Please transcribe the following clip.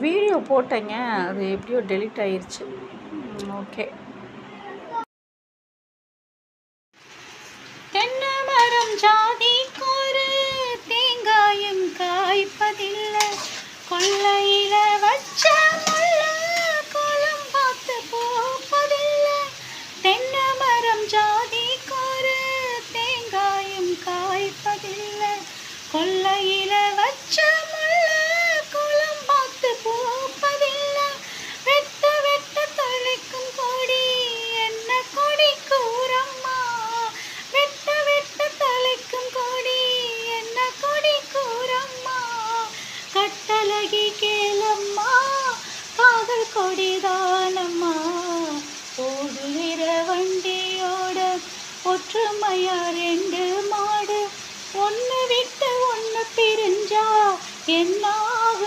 Video போட்டேங்க, அது எப்படியோ delete ஆயிருச்சு. ஓகே. தென்னை மரம் ஜாதிக்கொரு தேங்காயும் காய்ப்பதில்லை, கொல்லையில வச்ச முள்ள கோலம் பார்த்து போப்பதில்லை. தென்னை மரம் ஜாதிக்கொரு தேங்காயும் காய்ப்பதில்லை, கொல்லையில வச்ச முள்ள கோலம் பார்த்து போப்பதில்லை. வெட்ட வெட்ட தலைக்கும் கொடி என்ன கொடி கூறம்மா, வெட்ட வெட்ட தலைக்கும் கொடி என்ன கொடி கூறம்மா. கட்டழகி கேளம்மா, காதல் கொடிதானம்மா. ஓடுகிற வண்டியோட ஒற்றுமையா ரெண்டு மாடு, ஒன்று விட்டு ஒன்று பிரிஞ்சா என்ன